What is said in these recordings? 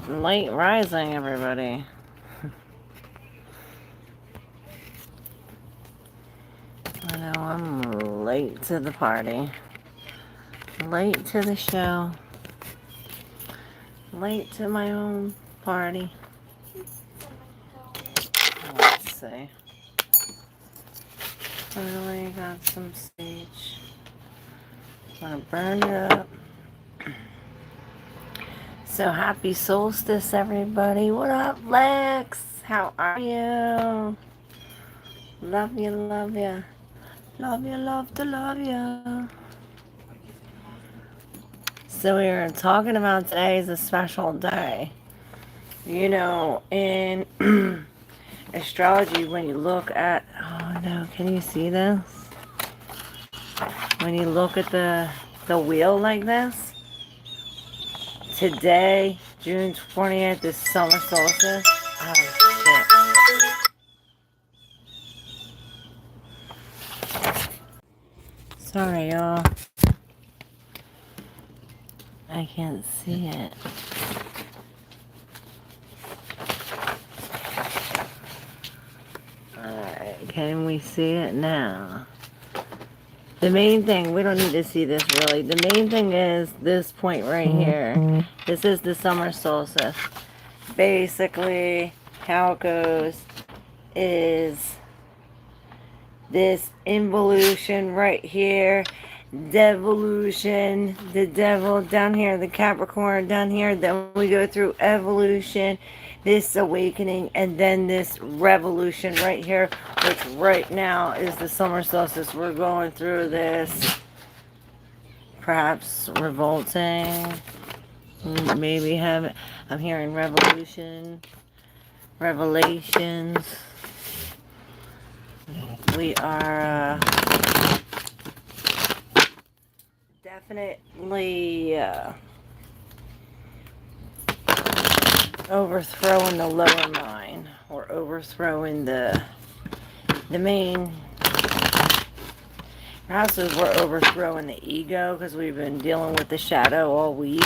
Late rising, everybody. I know I'm late to the party. Late to the show. Late to my own party. Let's see. Finally got some sage. I'm gonna burn it up. So happy solstice, everybody. What up, Lex? How are you? Love you, love you. Love you, love to love you. So we were talking about today is a special day. You know, in astrology, when you look at... Oh, no. Can you see this? When you look at the wheel like this, today, June 20th, is summer solstice. Oh, shit. Sorry, y'all. I can't see it. Alright, can we see it now? The main thing, we don't need to see this really. The main thing is this point right here. This is the summer solstice. Basically, how it goes is this involution right here, devolution, the devil down here, the Capricorn down here, then we go through evolution, this awakening, and then this revolution right here, which right now is the summer solstice. We're going through this, perhaps revolting, maybe I'm hearing revolution, revelations. We are definitely overthrowing the lower mind, or overthrowing the main. Perhaps we're overthrowing the ego because we've been dealing with the shadow all week.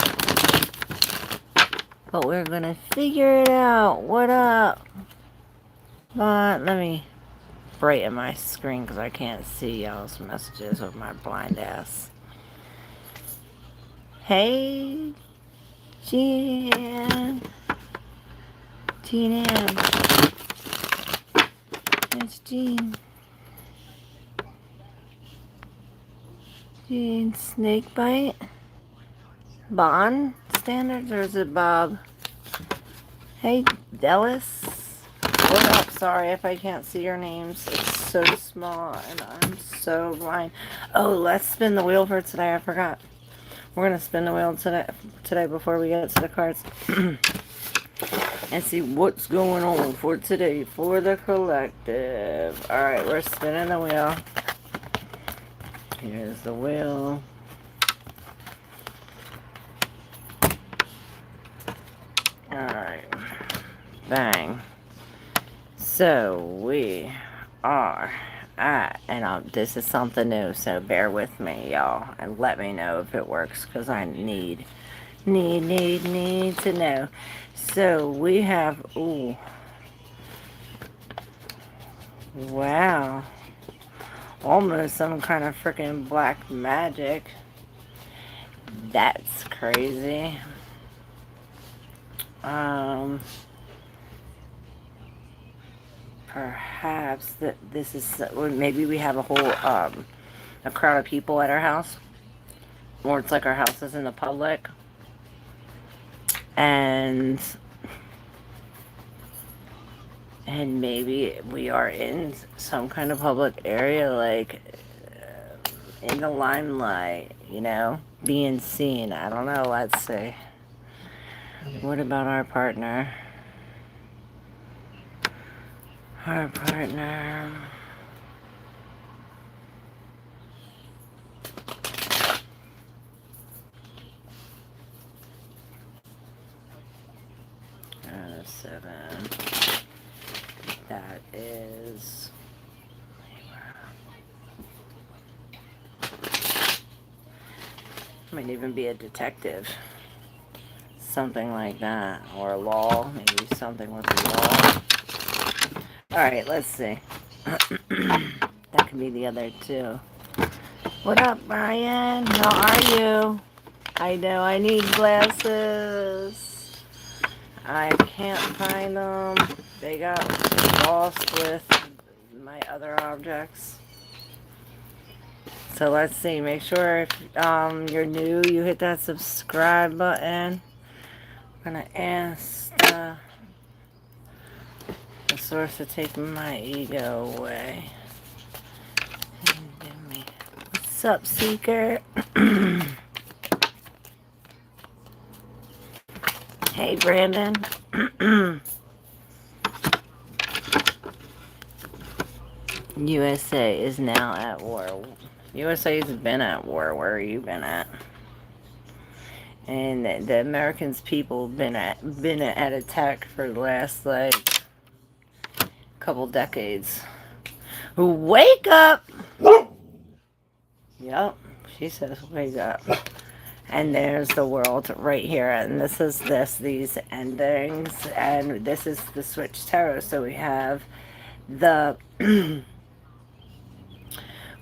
But we're gonna figure it out. What up? Let me brighten my screen because I can't see y'all's messages with my blind ass. Hey, Jan. Jean Ann. It's Jean. Jean Snakebite. Bond standards, or is it Bob? Hey, Dallas. What up? Sorry if I can't see your names. It's so small and I'm so blind. Oh, let's spin the wheel for today. I forgot. We're going to spin the wheel today before we get to the cards. And see what's going on for today for the collective. Alright, we're spinning the wheel. Here's the wheel. Alright. Bang. So we are at, and this is something new, so bear with me, y'all, and let me know if it works, because I need to know. So we have, ooh, wow, almost some kind of freaking black magic. That's crazy. Perhaps that this is, maybe we have a whole a crowd of people at our house, or it's like our house is in the public, and maybe we are in some kind of public area, like in the limelight, you know, being seen. I don't know. Let's see. What about our partner? Our partner. Seven. That is. Might even be a detective. Something like that. Or law. Maybe something with law. Alright, let's see. That could be the other two. What up, Brian? How are you? I know I need glasses. I can't find them. They got lost with my other objects. So let's see. Make sure if you're new, you hit that subscribe button. I'm going to ask the source to take my ego away. What's up, Seeker? Hey, Brandon. USA is now at war. USA's been at war. Where have you been at? And the Americans people been at attack for the last like couple decades. Wake up! Yep, she says wake up. And there's the world right here, and this is these endings, and this is the switch tarot. So we have the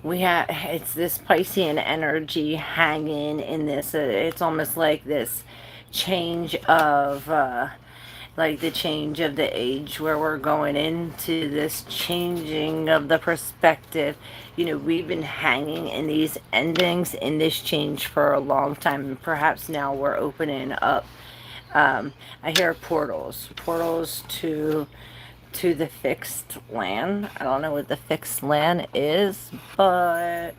it's this Piscean energy hanging in this. It's almost like this change of like the change of the age, where we're going into this changing of the perspective. You know, we've been hanging in these endings, in this change for a long time, and perhaps now we're opening up. I hear portals to the fixed land. I don't know what the fixed land is, but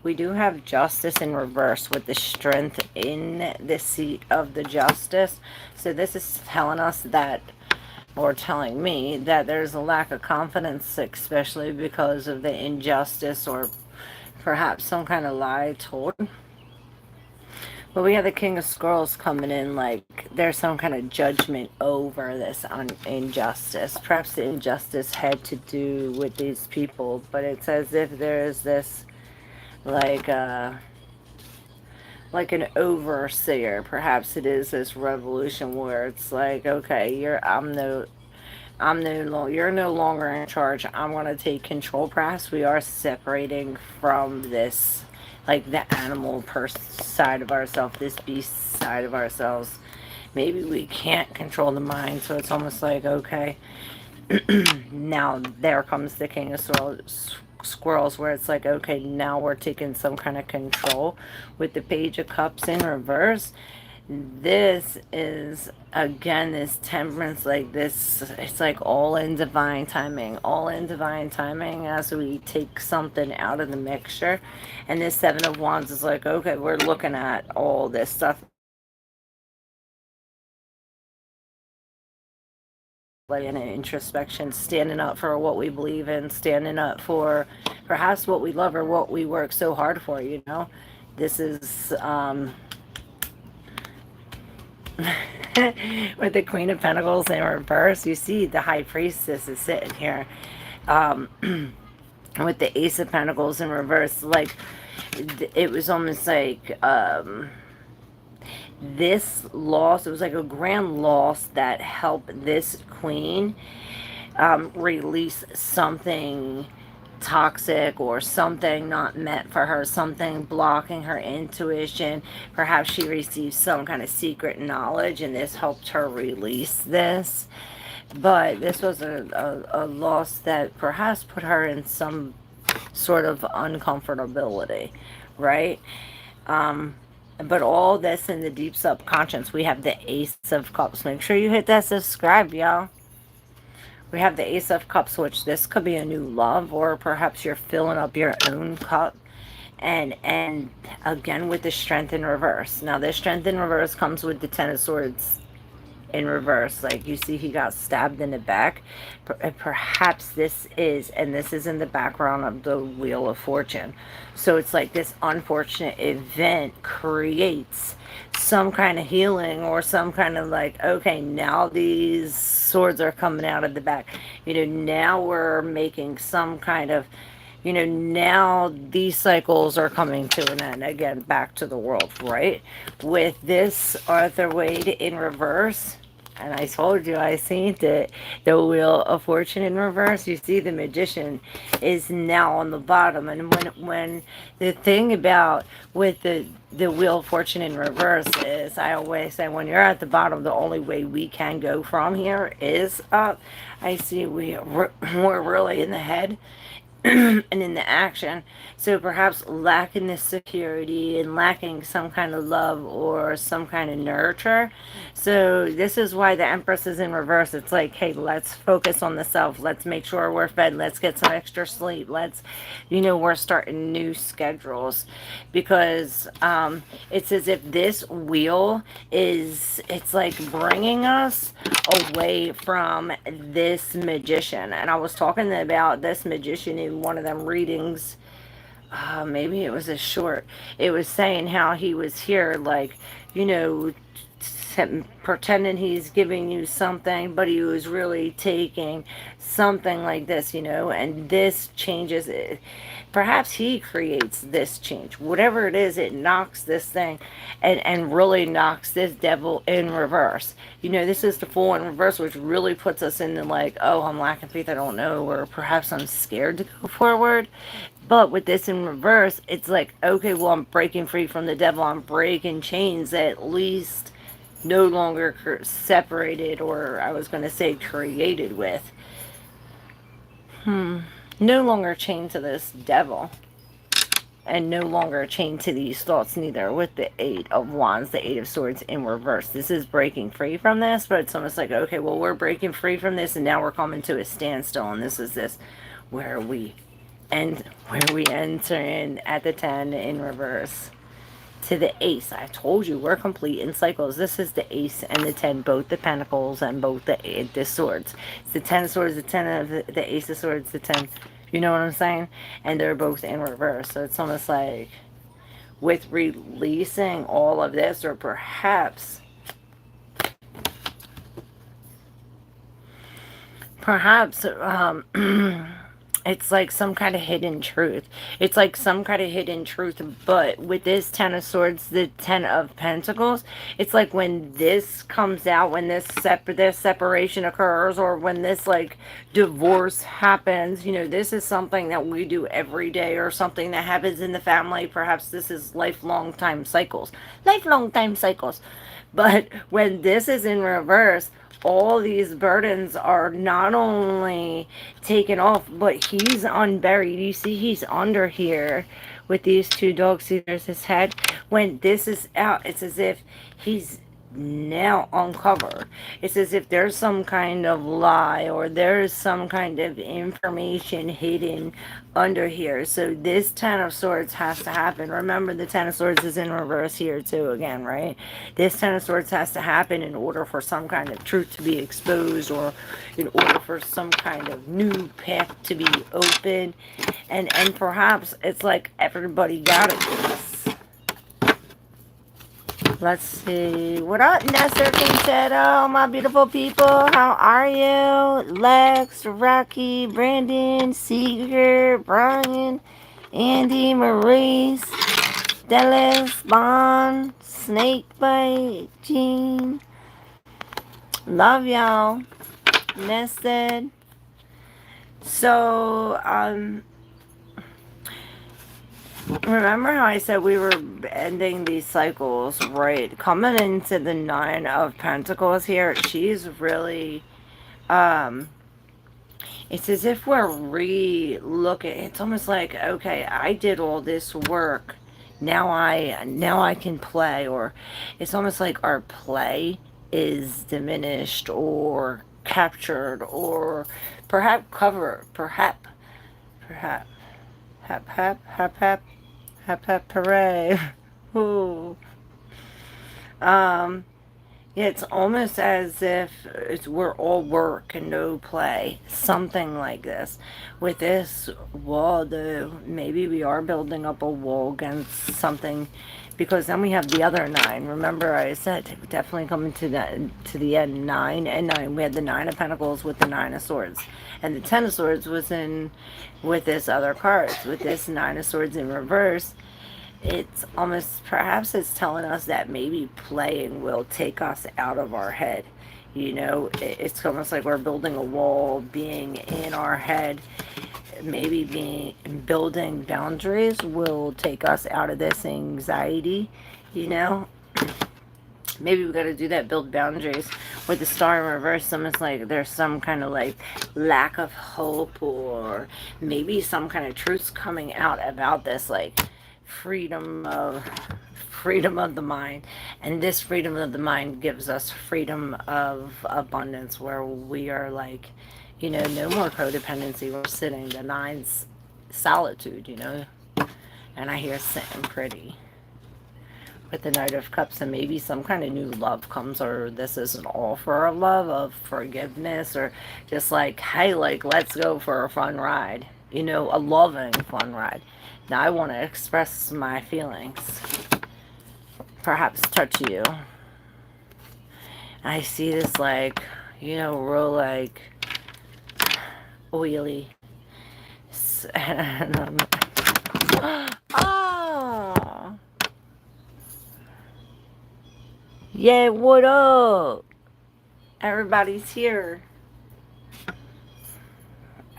we do have justice in reverse with the strength in the seat of the justice. So this is telling us that, or telling me that there's a lack of confidence, especially because of the injustice or perhaps some kind of lie told. But we have the King of Scrolls coming in like there's some kind of judgment over this injustice. Perhaps the injustice had to do with these people, but it's as if there's this like an overseer. Perhaps it is this revolution where it's like, okay, you're no longer in charge. I'm gonna take control. Perhaps we are separating from this, like the animal side of ourselves, this beast side of ourselves. Maybe we can't control the mind, so it's almost like, okay, now there comes the King of Squirrels, where it's like, okay, now we're taking some kind of control with the Page of Cups in reverse. This is, again, this temperance, like this, it's like all in divine timing, as we take something out of the mixture. And this Seven of Wands is like, okay, we're looking at all this stuff, like in an introspection, standing up for what we believe in, standing up for perhaps what we love or what we work so hard for, you know. This is with the Queen of Pentacles in reverse. You see the High Priestess is sitting here with the Ace of Pentacles in reverse. Like it was almost like this loss, it was like a grand loss that helped this queen release something toxic or something not meant for her, something blocking her intuition. Perhaps she received some kind of secret knowledge and this helped her release this. But this was a loss that perhaps put her in some sort of uncomfortability, right? But all this in the deep subconscious. We have the Ace of Cups. Make sure you hit that subscribe, y'all. We have the Ace of Cups, which this could be a new love, or perhaps you're filling up your own cup. And again, with the Strength in reverse. Now, this Strength in reverse comes with the Ten of Swords in reverse. Like you see, he got stabbed in the back. Perhaps this is, and this is in the background of the Wheel of Fortune. So it's like this unfortunate event creates some kind of healing, or some kind of like, okay, now these swords are coming out of the back. You know, now we're making some kind of You know, now these cycles are coming to an end. Again, back to the world, right? With this Arthur Wade in reverse, and I told you, I seen it, the Wheel of Fortune in reverse. You see the Magician is now on the bottom. And when the thing about with the Wheel of Fortune in reverse is, I always say, when you're at the bottom, the only way we can go from here is up. I see we're really in the head and in the action. So perhaps lacking this security and lacking some kind of love or some kind of nurture. So this is why the Empress is in reverse. It's like, hey, let's focus on the self. Let's make sure we're fed. Let's get some extra sleep. Let's, you know, we're starting new schedules, because it's as if this wheel is, it's like bringing us away from this magician. And I was talking about this magician in one of them readings. Maybe it was a short. It was saying how he was here, like, you know, pretending he's giving you something, but he was really taking something like this, you know, and this changes it. Perhaps he creates this change. Whatever it is, it knocks this thing and really knocks this devil in reverse. You know, this is the Fool in reverse, which really puts us into like, oh, I'm lacking faith, I don't know, or perhaps I'm scared to go forward. But with this in reverse, it's like, okay, well, I'm breaking free from the devil. I'm breaking chains, at least no longer separated, or I was going to say created with. No longer chained to this devil. And no longer chained to these thoughts neither, with the Eight of Wands, the Eight of Swords in reverse. This is breaking free from this, but it's almost like, okay, well, we're breaking free from this, and now we're coming to a standstill, and this is this, where we enter in at the 10 in reverse to the Ace. I told you, we're complete in cycles. This is the Ace and the 10, both the Pentacles and both the Swords. It's the 10 of Swords, the 10 of the Ace of Swords, the 10. You know what I'm saying? And they're both in reverse. So it's almost like with releasing all of this, or perhaps it's like some kind of hidden truth. It's like some kind of hidden truth, but with this 10 of Swords, the 10 of Pentacles, it's like when this comes out, when this separation occurs, or when this like divorce happens, you know, this is something that we do every day, or something that happens in the family. Perhaps this is lifelong time cycles. But when this is in reverse, all these burdens are not only taken off, but he's unburied. You see, he's under here with these two dogs. See, there's his head. When this is out, it's as if he's now uncovered. It's as if there's some kind of lie, or there's some kind of information hidden under here. So this 10 of Swords has to happen. Remember, the 10 of Swords is in reverse here too again, right? This 10 of Swords has to happen in order for some kind of truth to be exposed, or in order for some kind of new path to be open. And perhaps it's like everybody got it. Let's see. What up, Nestor Quintetto, my beautiful people? How are you? Lex, Rocky, Brandon, Seeger, Brian, Andy, Maurice, Dallas, Bond, Snakebite, Jean. Love y'all. Nested. So, remember how I said we were ending these cycles, right? Coming into the 9 of Pentacles here, she's really, it's as if we're re-looking. It's almost like, okay, I did all this work. Now I can play. Or it's almost like our play is diminished, or captured, or perhaps hooray. Ooh. Yeah, it's almost as if we're all work and no play. Something like this. With this wall, though, maybe we are building up a wall against something, because then we have the other nine. Remember, I said definitely coming to the end. 9 and 9. We had the Nine of Pentacles with the Nine of Swords, and the Ten of Swords was in with this other cards. With this Nine of Swords in reverse, it's almost, perhaps it's telling us that maybe playing will take us out of our head. You know, it's almost like we're building a wall, being in our head. Maybe building boundaries will take us out of this anxiety, you know. Maybe we got to do that, build boundaries. With the Star in reverse, almost like there's some kind of like lack of hope, or maybe some kind of truths coming out about this, like freedom of the mind. And this freedom of the mind gives us freedom of abundance, where we are like, you know, no more codependency. We're sitting, the nine's solitude, you know. And I hear sitting pretty with the Knight of Cups, and maybe some kind of new love comes, or this is an offer of love, of forgiveness, or just like, hey, like, let's go for a fun ride, you know, a loving fun ride. Now I want to express my feelings, perhaps touch you. I see this like, you know, real like oily. Oh, yeah, what up? Everybody's here.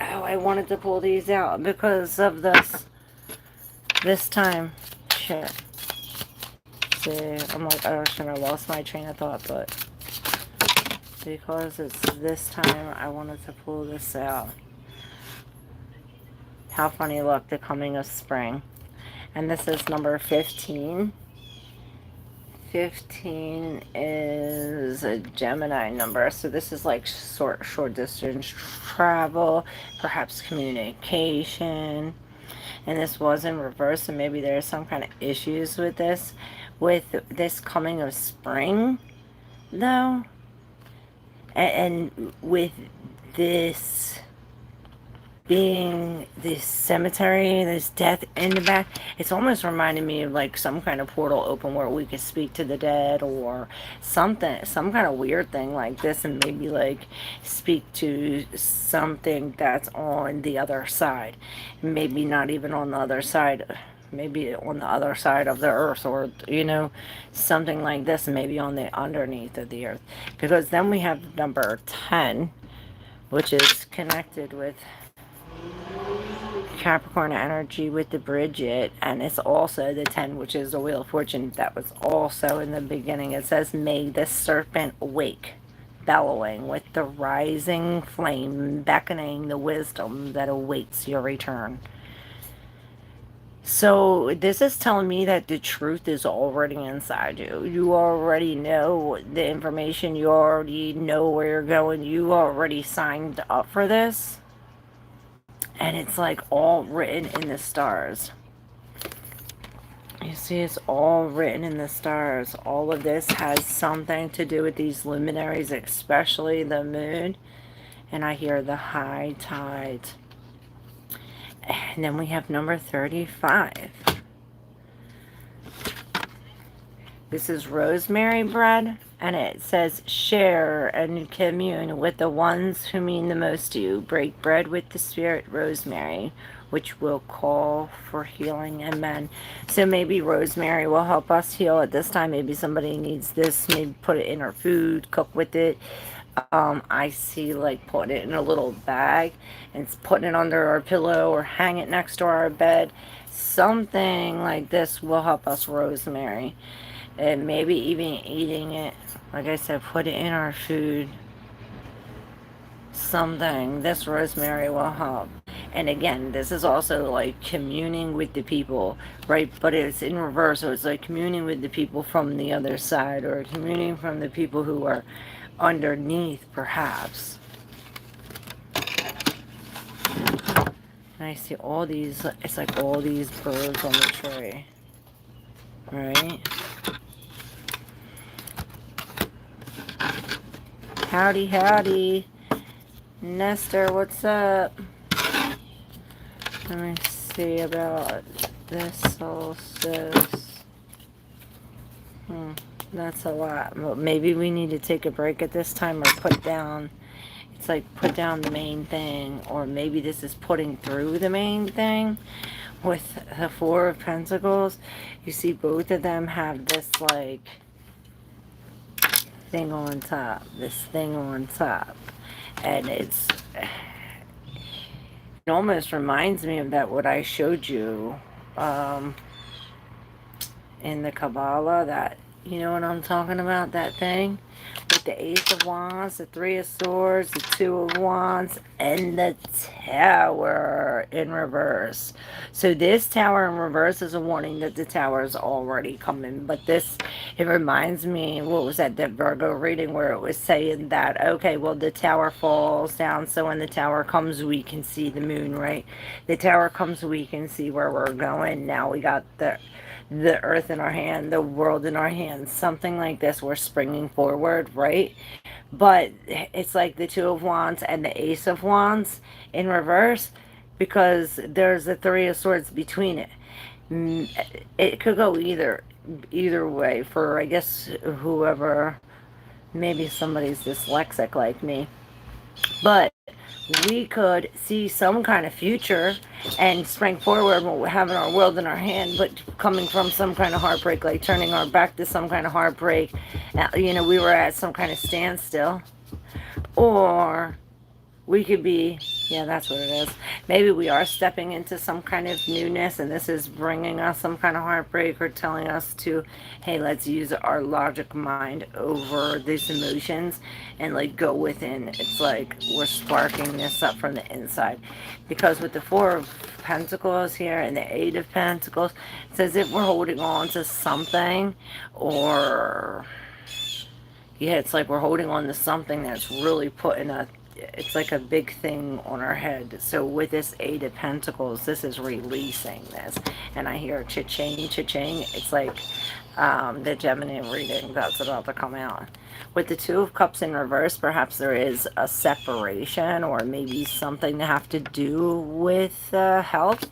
Oh, I wanted to pull these out because of this time. Shit. See, I'm like, oh shit, I lost my train of thought, but because it's this time, I wanted to pull this out. How funny, look, the coming of spring. And this is number 15. 15 is a Gemini number, so this is like short distance travel, perhaps communication. And this was in reverse, so maybe there's some kind of issues with this coming of spring, though. And with this being this cemetery, this death in the back, it's almost reminding me of like some kind of portal open where we could speak to the dead, or something, some kind of weird thing like this, and maybe like speak to something that's on the other side. Maybe not even on the other side, maybe on the other side of the earth, or you know, something like this, maybe on the underneath of the earth. Because then we have number 10, which is connected with Capricorn energy with the Bridget, and it's also the 10, which is the Wheel of Fortune. That was also in the beginning. It says, may the serpent awake, bellowing with the rising flame, beckoning the wisdom that awaits your return. So this is telling me that the truth is already inside you. You already know the information. You already know where you're going. You already signed up for this. And it's like all written in the stars. You see, it's all written in the stars. All of this has something to do with these luminaries, especially the moon. And I hear the high tide. And then we have number 35. This is rosemary bread. And it says, share and commune with the ones who mean the most to you. Break bread with the spirit rosemary, which will call for healing and mend. So maybe rosemary will help us heal at this time. Maybe somebody needs this. Maybe put it in our food, cook with it. I see like putting it in a little bag and putting it under our pillow, or hang it next to our bed. Something like this will help us, rosemary. And maybe even eating it. Like I said, put it in our food. Something. This rosemary will help. And again, this is also like communing with the people, right? But it's in reverse, so it's like communing with the people from the other side, or communing from the people who are underneath, perhaps. And I see all these, it's like all these birds on the tree, right? Howdy, howdy. Nestor, what's up? Let me see about this solstice. That's a lot. Well, maybe we need to take a break at this time, or put down, it's like put down the main thing, or maybe this is putting through the main thing. With the Four of Pentacles, you see both of them have this like thing on top, this thing on top, and it almost reminds me of that what I showed you in the Kabbalah, that, you know what I'm talking about, that thing with the Ace of Wands, the Three of Swords, the Two of Wands, and the Tower in reverse. So this Tower in reverse is a warning that the Tower is already coming. But this, it reminds me, what was that Virgo reading where it was saying that, okay, well, the Tower falls down, so when the Tower comes, we can see the moon, right? The Tower comes, we can see where we're going. Now we got the earth in our hand, the world in our hands, something like this. We're springing forward, right? But it's like the Two of Wands and the Ace of Wands in reverse, because there's the Three of Swords between it. It could go either way for, I guess, whoever, maybe somebody's dyslexic like me, but we could see some kind of future and spring forward, having our world in our hand, but coming from some kind of heartbreak, like turning our back to some kind of heartbreak. You know, we were at some kind of standstill. Or we could be, yeah, that's what it is. Maybe we are stepping into some kind of newness, and this is bringing us some kind of heartbreak, or telling us to, hey, let's use our logic mind over these emotions and like go within. It's like we're sparking this up from the inside. Because with the Four of Pentacles here and the Eight of Pentacles, it's as if we're holding on to something, or yeah, it's like we're holding on to something that's really putting it's like a big thing on our head. So with this Eight of Pentacles, this is releasing this. And I hear cha-ching, cha-ching. It's like the Gemini reading that's about to come out. With the Two of Cups in reverse, perhaps there is a separation, or maybe something to have to do with health.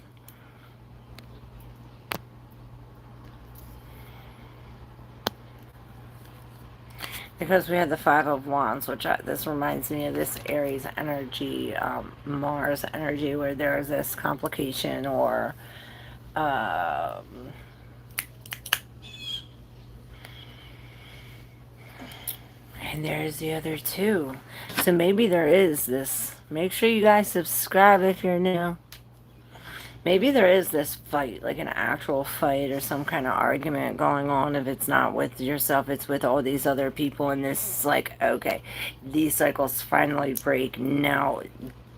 Because we have the Five of Wands, which this reminds me of this Aries energy, Mars energy, where there is this complication, or and there's the other two. So maybe there is this. Make sure you guys subscribe if you're new. Maybe there is this fight, like an actual fight or some kind of argument going on. If it's not with yourself, it's with all these other people. And this is like, okay, these cycles finally break. Now,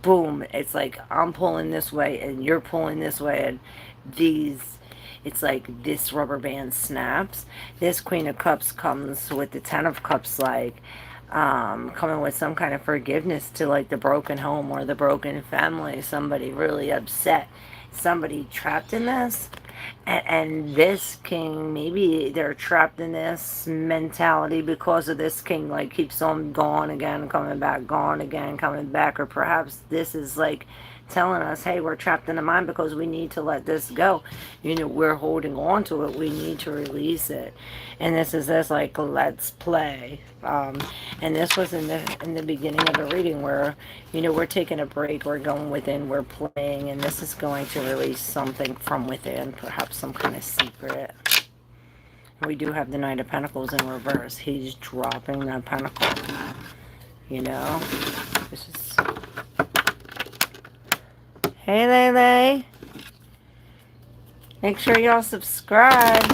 boom, it's like I'm pulling this way and you're pulling this way. And it's like this rubber band snaps. This Queen of Cups comes with the Ten of Cups, like coming with some kind of forgiveness to like the broken home or the broken family. Somebody really upset. Somebody trapped in this, and this king, maybe they're trapped in this mentality because of this king, like keeps on going again, coming back, going again, coming back. Or perhaps this is like telling us, hey, we're trapped in the mind because we need to let this go. You know, we're holding on to it, we need to release it. And this is this like, let's play. And this was in the beginning of the reading where, you know, we're taking a break, we're going within, we're playing, and this is going to release something from within, perhaps some kind of secret. We do have the Knight of Pentacles in reverse. He's dropping that pentacle. You know, this is... Hey, Lele. Make sure y'all subscribe.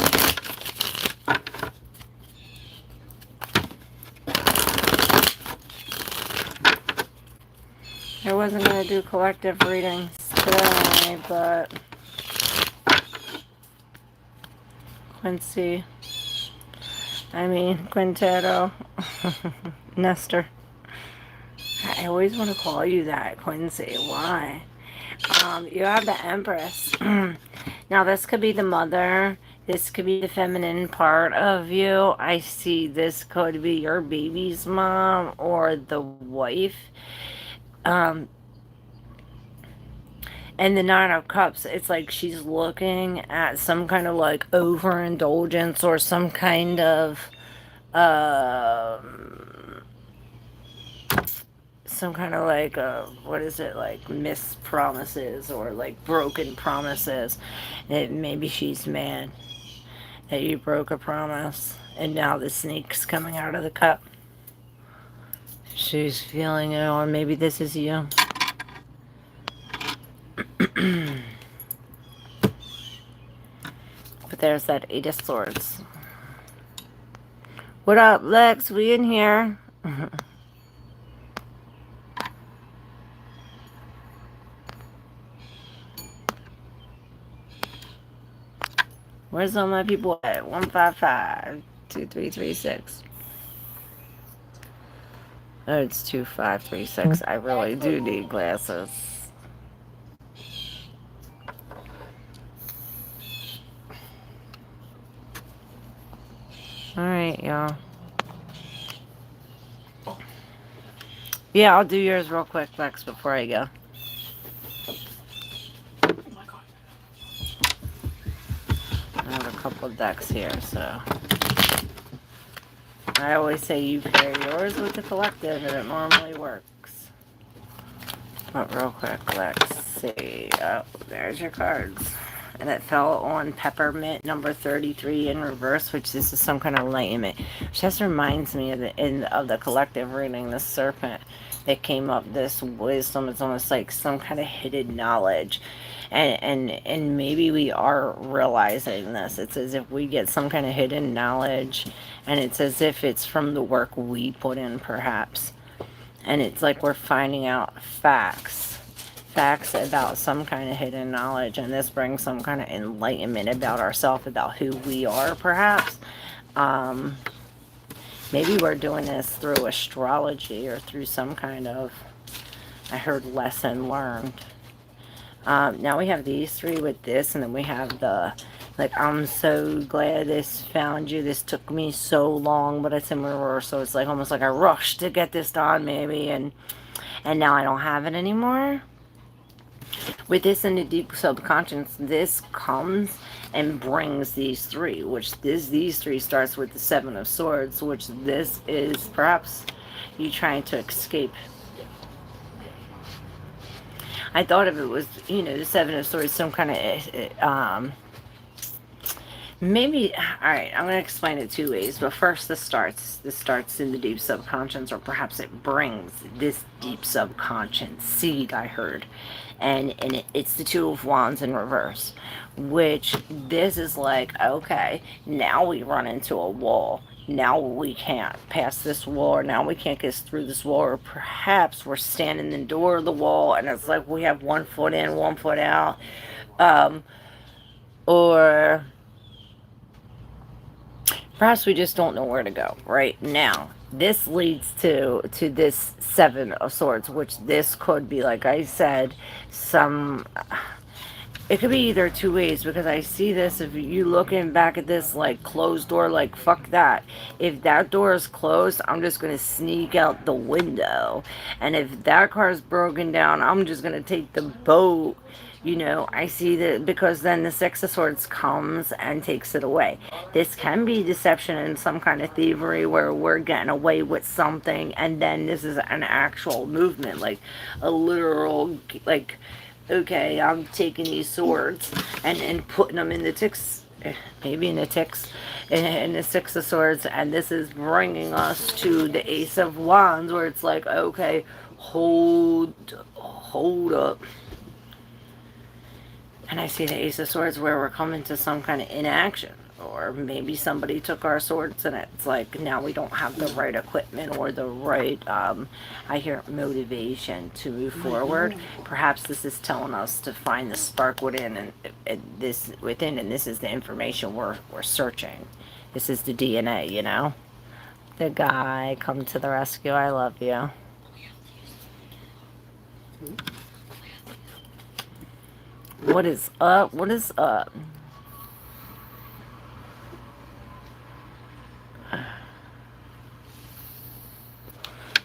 I wasn't going to do collective readings today, but Quintetto, Nestor. I always want to call you that, Quincy. Why? You have the Empress. Now, this could be the mother. This could be the feminine part of you. I see this could be your baby's mom or the wife. Um, and the Nine of Cups, it's like she's looking at some kind of like overindulgence or some kind of like what is it, like missed promises or like broken promises. And maybe she's mad that you broke a promise and now the snake's coming out of the cup. She's feeling it, or maybe this is you. But there's that Eight of Swords. What up, Lex? We in here? Where's all my people at? 155-2336. Oh, it's 2536. I really do need glasses. Alright, y'all. Yeah, I'll do yours real quick, Lex, before I go. I have a couple of decks here, so... I always say you pair yours with the collective, and it normally works. But real quick, let's see. Oh, there's your cards. And it fell on Peppermint number 33 in reverse, which this is some kind of enlightenment. Which just reminds me of the end of the collective reading, the serpent that came up, this wisdom. It's almost like some kind of hidden knowledge. And maybe we are realizing this. It's as if we get some kind of hidden knowledge, and it's as if it's from the work we put in, perhaps. And it's like we're finding out facts about some kind of hidden knowledge, and this brings some kind of enlightenment about ourselves, about who we are, perhaps. Maybe we're doing this through astrology or through some kind of, I heard, lesson learned. Now we have these three with this, and then we have the, like, I'm so glad this found you. This took me so long, but it's in reverse, so it's like almost like I rushed to get this done, maybe, and now I don't have it anymore. With this in the deep subconscious, this comes and brings these three, which these three starts with the Seven of Swords, which this is perhaps you trying to escape. I thought of it was, you know, the Seven of Swords, some kind of, maybe, alright, I'm going to explain it two ways, but first this starts in the deep subconscious, or perhaps it brings this deep subconscious seed, I heard, and it's the Two of Wands in reverse, which this is like, okay, now we run into a wall. Now we can't pass this wall, or now we can't get through this wall, or perhaps we're standing in the door of the wall and it's like we have 1 foot in, 1 foot out, or perhaps we just don't know where to go right now. This leads to this Seven of Swords, which this could be, like I said, it could be either two ways, because I see this, if you looking back at this like closed door, like fuck that. If that door is closed, I'm just going to sneak out the window. And if that car is broken down, I'm just going to take the boat. You know, I see that, because then the Six of Swords comes and takes it away. This can be deception and some kind of thievery where we're getting away with something, and then this is an actual movement, like a literal, like, okay, I'm taking these swords and putting them in the ticks, maybe in the ticks, in the Six of Swords, and this is bringing us to the Ace of Wands, where it's like, okay, hold up. And I see the Ace of Swords where we're coming to some kind of inaction. Or maybe somebody took our swords, and it's like now we don't have the right equipment or the right, I hear, motivation to move forward. Perhaps this is telling us to find the spark within, and this is the information we're searching. This is the DNA, you know? The guy, come to the rescue. I love you. What is up? What is up?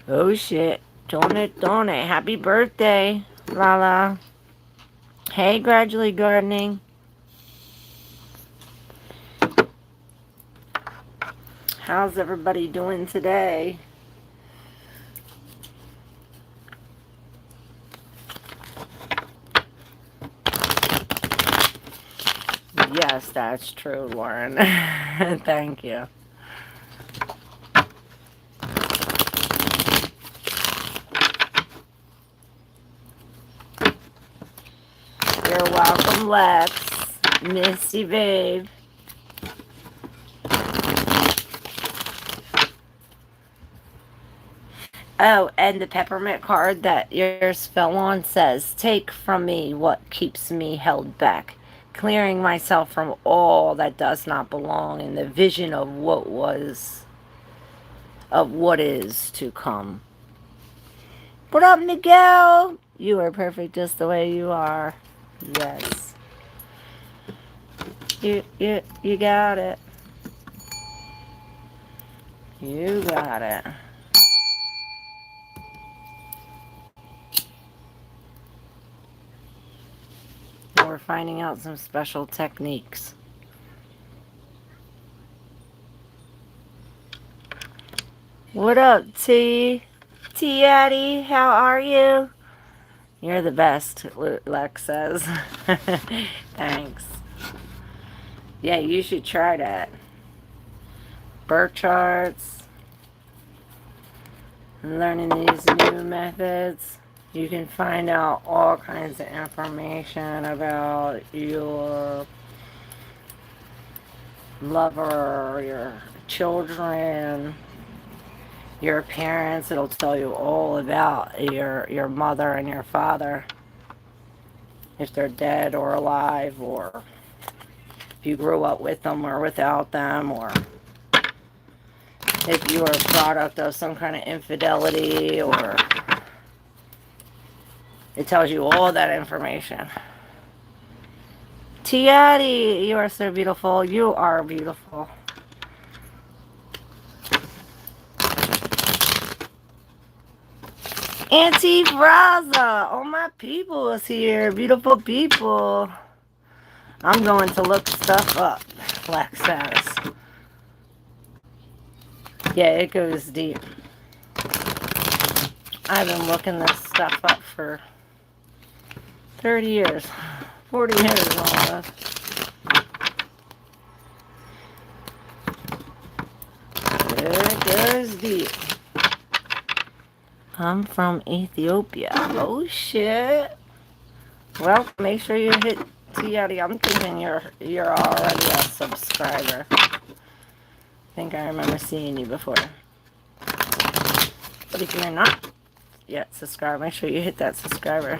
Oh shit. Don't it, don't it. Happy birthday, Lala. Hey, Gradually Gardening. How's everybody doing today? Yes, that's true, Lauren. Thank you. You're welcome, Lex. Misty babe. Oh, and the peppermint card that yours fell on says, take from me what keeps me held back, clearing myself from all that does not belong in the vision of what was, of what is to come. What up, Miguel? You are perfect just the way you are. Yes. You got it. You got it. We're finding out some special techniques. What up, T? T Addie, how are you? You're the best, Lex says. Thanks. Yeah, you should try that. Birth charts. Learning these new methods. You can find out all kinds of information about your lover, your children, your parents. It'll tell you all about your mother and your father, if they're dead or alive, or if you grew up with them or without them, or if you are a product of some kind of infidelity, or it tells you all that information. Tiati, you are so beautiful. You are beautiful. Auntie Braza, all my people is here. Beautiful people. I'm going to look stuff up, Lex says. Yeah, it goes deep. I've been looking this stuff up for 30 years. 40 years almost. It goes deep. I'm from Ethiopia. Oh shit. Well, make sure you hit Tiati. I'm thinking you're already a subscriber. I think I remember seeing you before. But if you're not yet subscribed, make sure you hit that subscriber.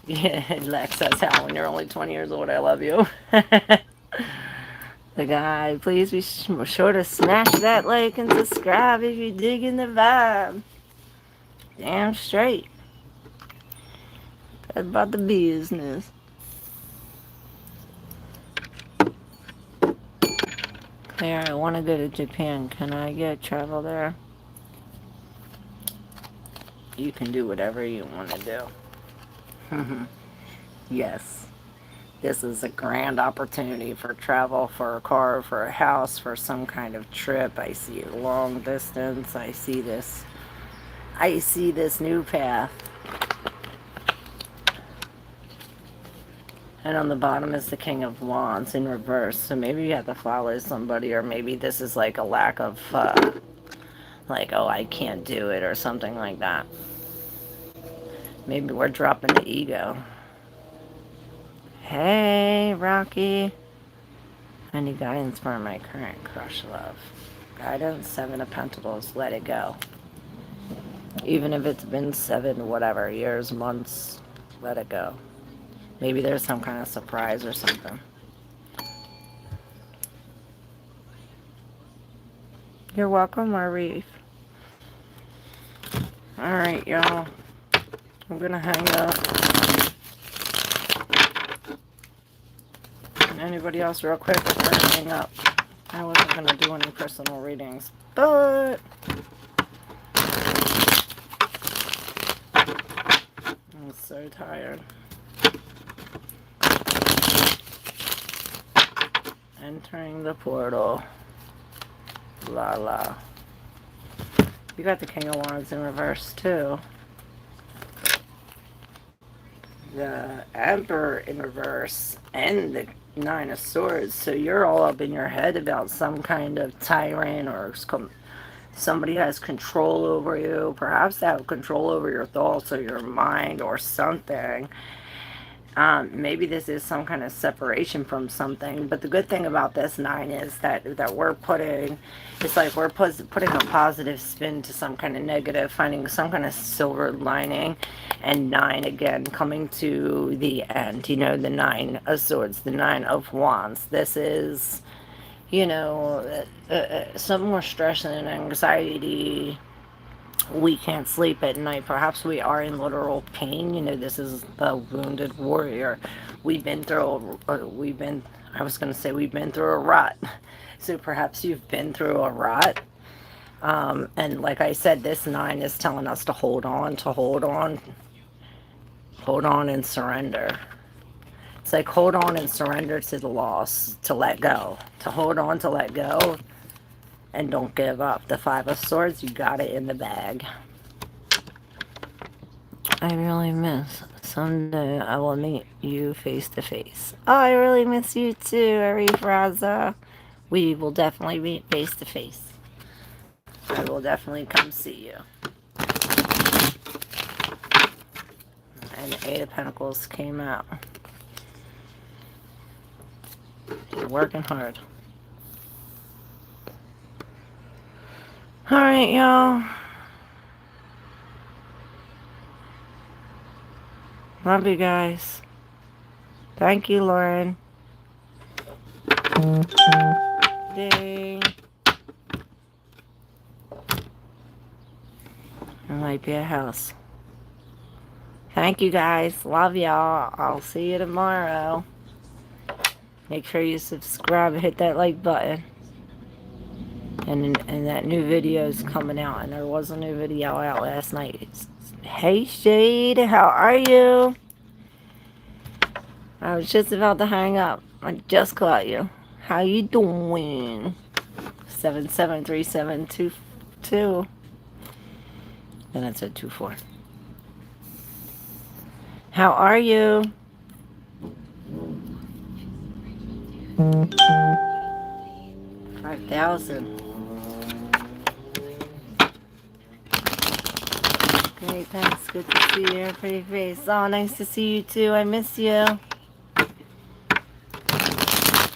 Yeah, Lex says how when you're only 20 years old, I love you. The guy, please be sure to smash that like and subscribe if you dig in the vibe. Damn straight. That's about the business. There, I want to go to Japan. Can I get travel there? You can do whatever you want to do. Yes. This is a grand opportunity for travel, for a car, for a house, for some kind of trip. I see a long distance. I see this new path. And on the bottom is the King of Wands in reverse. So maybe you have to follow somebody, or maybe this is like a lack of, like, oh, I can't do it, or something like that. Maybe we're dropping the ego. Hey, Rocky. I need guidance for my current crush love. Guidance, 7 of Pentacles, let it go. Even if it's been 7, whatever, years, months, let it go. Maybe there's some kind of surprise or something. You're welcome, Marif. Alright, y'all. I'm gonna hang up. Anybody else real quick before I hang up? I wasn't gonna do any personal readings, but So tired. Entering the portal. La la. You got the King of Wands in reverse too. The Emperor in reverse and the Nine of Swords. So you're all up in your head about some kind of tyrant or somebody has control over you. Perhaps they have control over your thoughts or your mind or something. Maybe this is some kind of separation from something, but the good thing about this 9 is that we're putting, it's like we're putting a positive spin to some kind of negative, finding some kind of silver lining. And 9 again coming to the end, you know, the 9 of Swords, the 9 of Wands. This is, you know, some more stress and anxiety. We can't sleep at night. Perhaps we are in literal pain. You know, this is the wounded warrior. We've been through a rut. So perhaps you've been through a rut. And like I said, this 9 is telling us to hold on and surrender. It's like hold on and surrender to the loss, to let go, to hold on, to let go, and don't give up. The 5 of Swords, you got it in the bag. I really miss. Someday I will meet you face to face. Oh, I really miss you too, Arifraza. We will definitely meet face to face. I will definitely come see you. And the 8 of Pentacles came out. You're working hard. Alright, y'all. Love you guys. Thank you, Lauren. Ding. There might be a house. Thank you guys. Love y'all. I'll see you tomorrow. Make sure you subscribe and hit that like button. And that new video is coming out. And there was a new video out last night. Hey Shade, how are you? I was just about to hang up. I just caught you. How you doing? 773722. Then it said 24. How are you? $5,000. Great, thanks. Good to see your pretty face. Oh, nice to see you too. I miss you.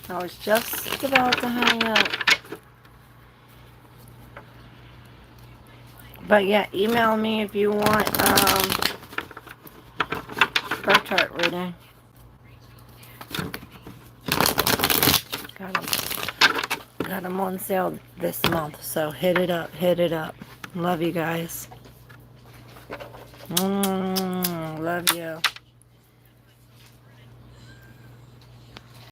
I was just about to hang up. But yeah, email me if you want birth chart reading. Got them on sale this month, so hit it up, hit it up. Love you guys. Love you.